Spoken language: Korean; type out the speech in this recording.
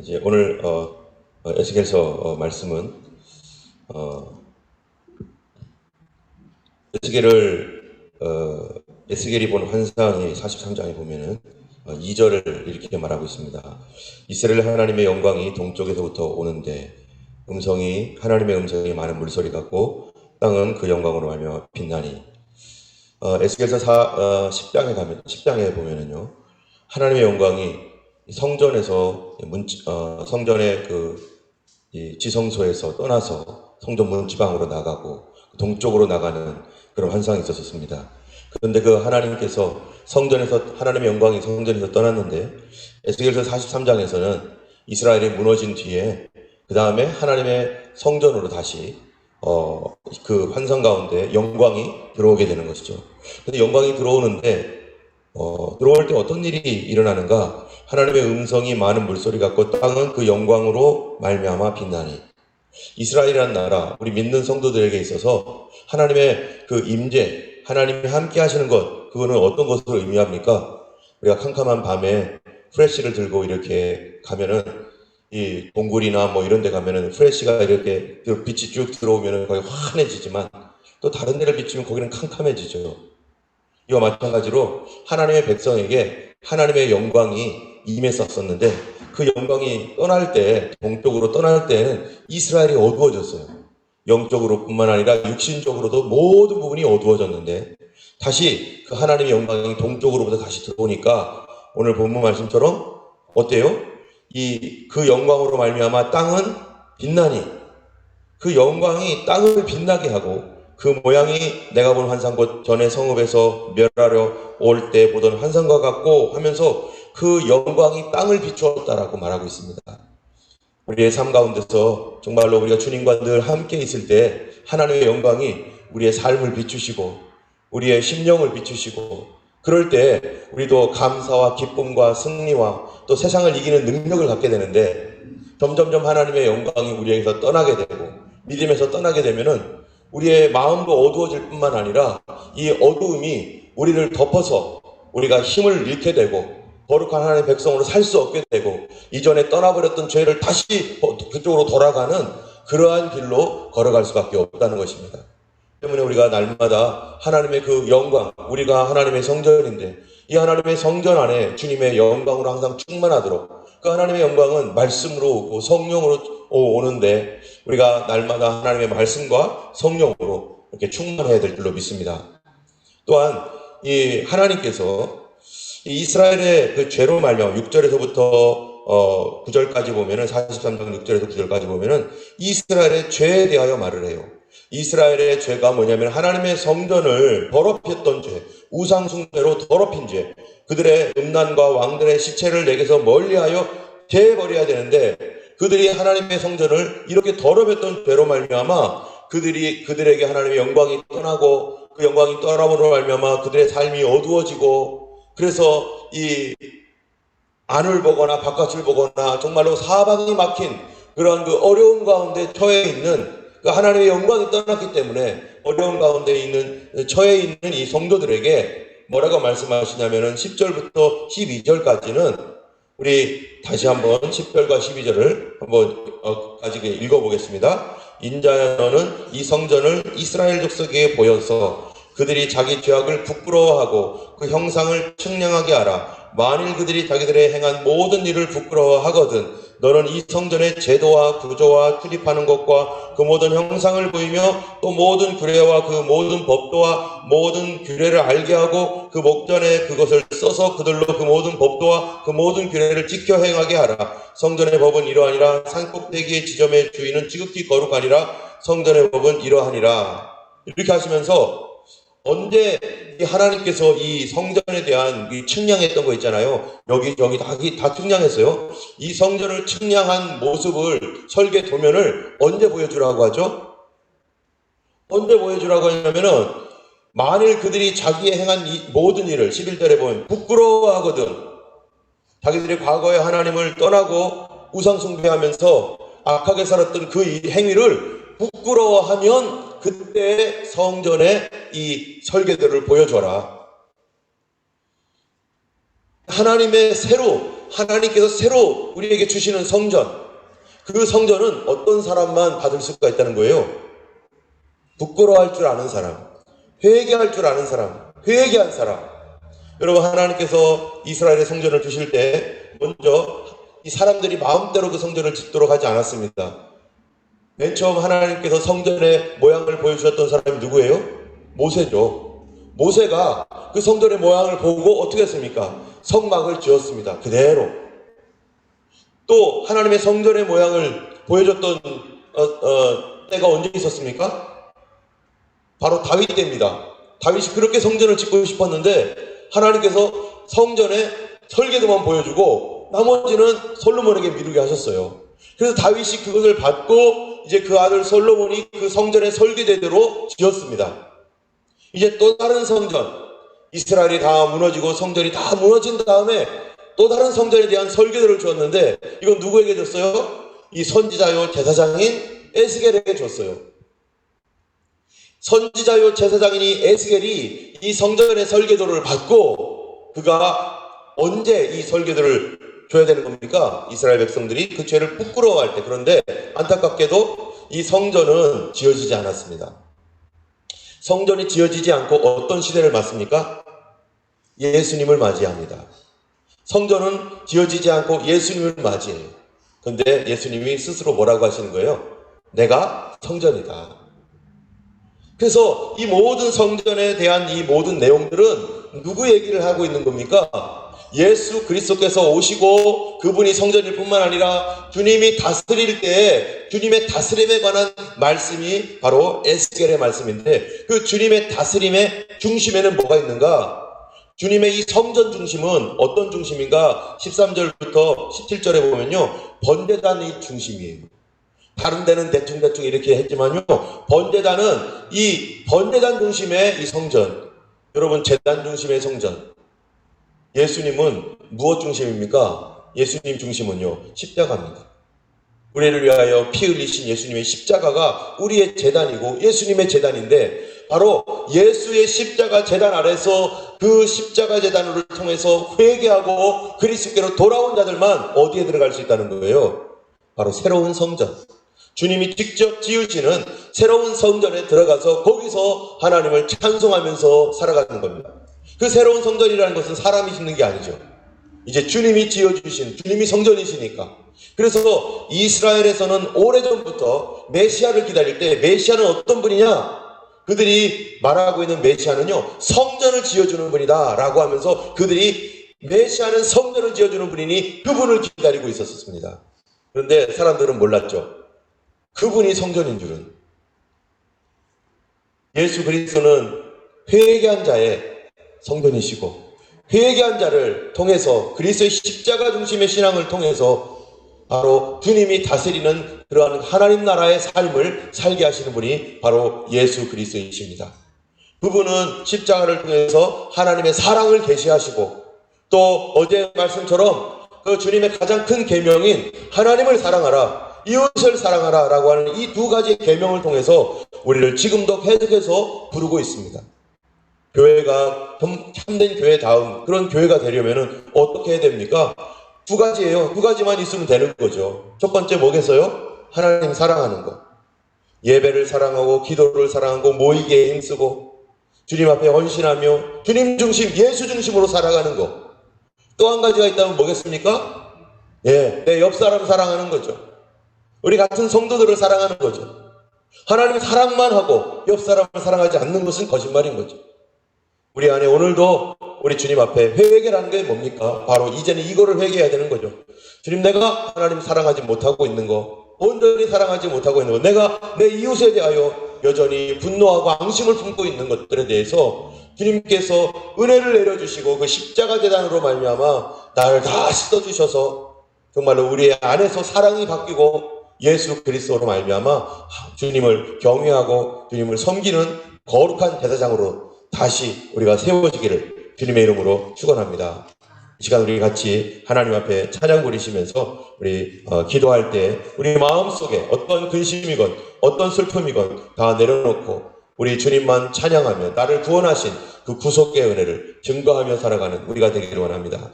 이제 오늘 에스겔서 말씀은 어, 에스겔을 에스겔이 본 환상의 43장에 보면은 2절을 이렇게 말하고 있습니다. 이스라엘 하나님의 영광이 동쪽에서부터 오는데 하나님의 음성이 많은 물소리 같고 땅은 그 영광으로 말며 빛나니. 에스겔서 10장에 보면은요, 하나님의 영광이 성전에서 성전의 이 지성소에서 떠나서 성전 문지방으로 나가고 동쪽으로 나가는 그런 환상이 있었습니다. 그런데 그 하나님께서 하나님의 영광이 성전에서 떠났는데, 에스겔서 43장에서는 이스라엘이 무너진 뒤에 그 다음에 하나님의 성전으로 다시 그 환상 가운데 영광이 들어오게 되는 것이죠. 근데 영광이 들어오는데 들어올 때 어떤 일이 일어나는가? 하나님의 음성이 많은 물소리 같고 땅은 그 영광으로 말미암아 빛나니. 이스라엘이라는 나라, 우리 믿는 성도들에게 있어서 하나님의 그 임재, 하나님이 함께 하시는 것, 그거는 어떤 것으로 의미합니까? 우리가 캄캄한 밤에 프레쉬를 들고 이렇게 가면은 이 동굴이나 뭐 이런 데 가면은 프레쉬가 이렇게 빛이 쭉 들어오면은 거기 환해지지만 또 다른 데를 비추면 거기는 캄캄해지죠. 이와 마찬가지로 하나님의 백성에게 하나님의 영광이 임했었는데, 그 영광이 동쪽으로 떠날 때에는 이스라엘이 어두워졌어요. 영적으로 뿐만 아니라 육신적으로도 모든 부분이 어두워졌는데, 다시 그 하나님의 영광이 동쪽으로부터 다시 들어오니까 오늘 본문 말씀처럼 어때요? 그 영광으로 말미암아 땅은 빛나니, 그 영광이 땅을 빛나게 하고, 그 모양이 내가 본 환상 곧 전에 성읍에서 멸하려 올 때 보던 환상과 같고 하면서 그 영광이 땅을 비추었다라고 말하고 있습니다. 우리의 삶 가운데서 정말로 우리가 주님과 늘 함께 있을 때 하나님의 영광이 우리의 삶을 비추시고 우리의 심령을 비추시고, 그럴 때 우리도 감사와 기쁨과 승리와 또 세상을 이기는 능력을 갖게 되는데, 점점점 하나님의 영광이 우리에게서 떠나게 되고 믿음에서 떠나게 되면은 우리의 마음도 어두워질 뿐만 아니라 이 어두움이 우리를 덮어서 우리가 힘을 잃게 되고 거룩한 하나님의 백성으로 살 수 없게 되고 이전에 떠나버렸던 죄를 다시 그쪽으로 돌아가는 그러한 길로 걸어갈 수밖에 없다는 것입니다. 때문에 우리가 날마다 하나님의 그 영광, 우리가 하나님의 성전인데 이 하나님의 성전 안에 주님의 영광으로 항상 충만하도록, 그 하나님의 영광은 말씀으로 오고 성령으로 오는데 우리가 날마다 하나님의 말씀과 성령으로 이렇게 충만해야 될 줄로 믿습니다. 또한 이 하나님께서 이스라엘의 그 죄로 말미암아 6절에서부터 9절까지 보면은, 43장 6절에서 9절까지 보면은 이스라엘의 죄에 대하여 말을 해요. 이스라엘의 죄가 뭐냐면 하나님의 성전을 더럽혔던 죄, 우상 숭배로 더럽힌 죄, 그들의 음란과 왕들의 시체를 내게서 멀리하여 제버려야 되는데, 그들이 하나님의 성전을 이렇게 더럽혔던 죄로 말미암아 그들에게 하나님의 영광이 떠나고, 그 영광이 떠남으로 말미암아 그들의 삶이 어두워지고, 그래서 이 안을 보거나 바깥을 보거나 정말로 사방이 막힌 그런 그 어려움 가운데 처해 있는, 그 하나님의 영광이 떠났기 때문에 어려움 가운데 처해 있는 이 성도들에게 뭐라고 말씀하시냐면은 10절부터 12절까지는 우리 다시 한번 10절과 12절을 한번 가지게 읽어보겠습니다. 인자야, 너는 이 성전을 이스라엘 족속에게 보여서 그들이 자기 죄악을 부끄러워하고 그 형상을 측량하게 하라. 만일 그들이 자기들의 행한 모든 일을 부끄러워하거든 너는 이 성전의 제도와 구조와 출입하는 것과 그 모든 형상을 보이며 또 모든 규례와 그 모든 법도와 모든 규례를 알게 하고 그 목전에 그것을 써서 그들로 그 모든 법도와 그 모든 규례를 지켜 행하게 하라. 성전의 법은 이러하니라. 산꼭대기의 지점의 주인은 지극히 거룩하니라. 성전의 법은 이러하니라. 이렇게 하시면서 언제 하나님께서 이 성전에 대한 측량했던 거 있잖아요. 여기저기 다 측량했어요. 이 성전을 측량한 모습을, 설계 도면을 언제 보여주라고 하죠? 언제 보여주라고 하냐면은 만일 그들이 자기의 행한 이 모든 일을 11절에 보면 부끄러워하거든, 자기들이 과거에 하나님을 떠나고 우상 숭배하면서 악하게 살았던 그 행위를 부끄러워하면 그때 성전의 이 설계도를 보여줘라. 하나님께서 새로 우리에게 주시는 성전, 그 성전은 어떤 사람만 받을 수가 있다는 거예요. 부끄러워할 줄 아는 사람, 회개할 줄 아는 사람, 회개한 사람. 여러분, 하나님께서 이스라엘의 성전을 주실 때 먼저 이 사람들이 마음대로 그 성전을 짓도록 하지 않았습니다. 맨 처음 하나님께서 성전의 모양을 보여주셨던 사람이 누구예요? 모세죠. 모세가 그 성전의 모양을 보고 어떻게 했습니까? 성막을 지었습니다. 그대로. 또 하나님의 성전의 모양을 보여줬던 때가 언제 있었습니까? 바로 다윗 때입니다. 다윗이 그렇게 성전을 짓고 싶었는데 하나님께서 성전의 설계도만 보여주고 나머지는 솔로몬에게 미루게 하셨어요. 그래서 다윗이 그것을 받고 이제 그 아들 솔로몬이 그 성전의 설계대로 지었습니다. 이제 또 다른 성전, 이스라엘이 다 무너지고 성전이 다 무너진 다음에 또 다른 성전에 대한 설계도를 주었는데 이건 누구에게 줬어요? 이 선지자요 제사장인 에스겔에게 줬어요. 선지자요 제사장인이 에스겔이 이 성전의 설계도를 받고 그가 언제 이 설계도를 줘야 되는 겁니까? 이스라엘 백성들이 그 죄를 부끄러워할 때. 그런데 안타깝게도 이 성전은 지어지지 않았습니다. 성전이 지어지지 않고 어떤 시대를 맞습니까? 예수님을 맞이합니다. 성전은 지어지지 않고 예수님을 맞이해요. 그런데 예수님이 스스로 뭐라고 하시는 거예요? 내가 성전이다. 그래서 이 모든 성전에 대한 이 모든 내용들은 누구 얘기를 하고 있는 겁니까? 예수 그리스도께서 오시고 그분이 성전일 뿐만 아니라 주님이 다스릴 때 주님의 다스림에 관한 말씀이 바로 에스겔의 말씀인데 그 주님의 다스림의 중심에는 뭐가 있는가? 주님의 이 성전 중심은 어떤 중심인가? 13절부터 17절에 보면요. 번제단이 중심이에요. 다른 데는 대충 이렇게 했지만요. 번제단은 이 번제단 중심의 이 성전. 여러분, 제단 중심의 성전. 예수님은 무엇 중심입니까? 예수님 중심은요. 십자가입니다. 우리를 위하여 피 흘리신 예수님의 십자가가 우리의 제단이고 예수님의 제단인데 바로 예수의 십자가 제단 아래서 그 십자가 제단을 통해서 회개하고 그리스도께로 돌아온 자들만 어디에 들어갈 수 있다는 거예요? 바로 새로운 성전. 주님이 직접 지으시는 새로운 성전에 들어가서 거기서 하나님을 찬송하면서 살아가는 겁니다. 그 새로운 성전이라는 것은 사람이 짓는 게 아니죠. 이제 주님이 지어주신 주님이 성전이시니까. 그래서 이스라엘에서는 오래전부터 메시아를 기다릴 때 메시아는 어떤 분이냐? 그들이 말하고 있는 메시아는요 성전을 지어주는 분이다 라고 하면서 그들이 메시아는 성전을 지어주는 분이니 그분을 기다리고 있었습니다. 그런데 사람들은 몰랐죠. 그분이 성전인 줄은. 예수 그리스도는 회개한 자의 성전이시고 회개한 자를 통해서 그리스도의 십자가 중심의 신앙을 통해서 바로 주님이 다스리는 그러한 하나님 나라의 삶을 살게 하시는 분이 바로 예수 그리스도이십니다. 그분은 십자가를 통해서 하나님의 사랑을 계시하시고 또 어제 말씀처럼 그 주님의 가장 큰 계명인 하나님을 사랑하라, 이웃을 사랑하라 라고 하는 이 두 가지 계명을 통해서 우리를 지금도 계속해서 부르고 있습니다. 교회가 참된 교회다운 그런 교회가 되려면 어떻게 해야 됩니까? 두 가지예요. 두 가지만 있으면 되는 거죠. 첫 번째 뭐겠어요? 하나님 사랑하는 것. 예배를 사랑하고 기도를 사랑하고 모이기에 힘쓰고 주님 앞에 헌신하며 주님 중심, 예수 중심으로 살아가는 것. 또 한 가지가 있다면 뭐겠습니까? 내 옆 사람 사랑하는 거죠. 우리 같은 성도들을 사랑하는 거죠. 하나님 사랑만 하고 옆 사람을 사랑하지 않는 것은 거짓말인 거죠. 우리 안에 오늘도 우리 주님 앞에 회개라는 게 뭡니까? 바로 이제는 이거를 회개해야 되는 거죠. 주님, 내가 하나님 사랑하지 못하고 있는 거, 온전히 사랑하지 못하고 있는 거, 내가 내 이웃에 대하여 여전히 분노하고 앙심을 품고 있는 것들에 대해서 주님께서 은혜를 내려주시고 그 십자가 제단으로 말미암아 나를 다 씻어주셔서 정말로 우리 안에서 사랑이 바뀌고 예수 그리스도로 말미암아 주님을 경외하고 주님을 섬기는 거룩한 제사장으로 다시 우리가 세워지기를 주님의 이름으로 축원합니다. 이 시간 우리 같이 하나님 앞에 찬양 부리시면서 우리 기도할 때 우리 마음속에 어떤 근심이건 어떤 슬픔이건 다 내려놓고 우리 주님만 찬양하며 나를 구원하신 그 구속의 은혜를 증거하며 살아가는 우리가 되기를 원합니다.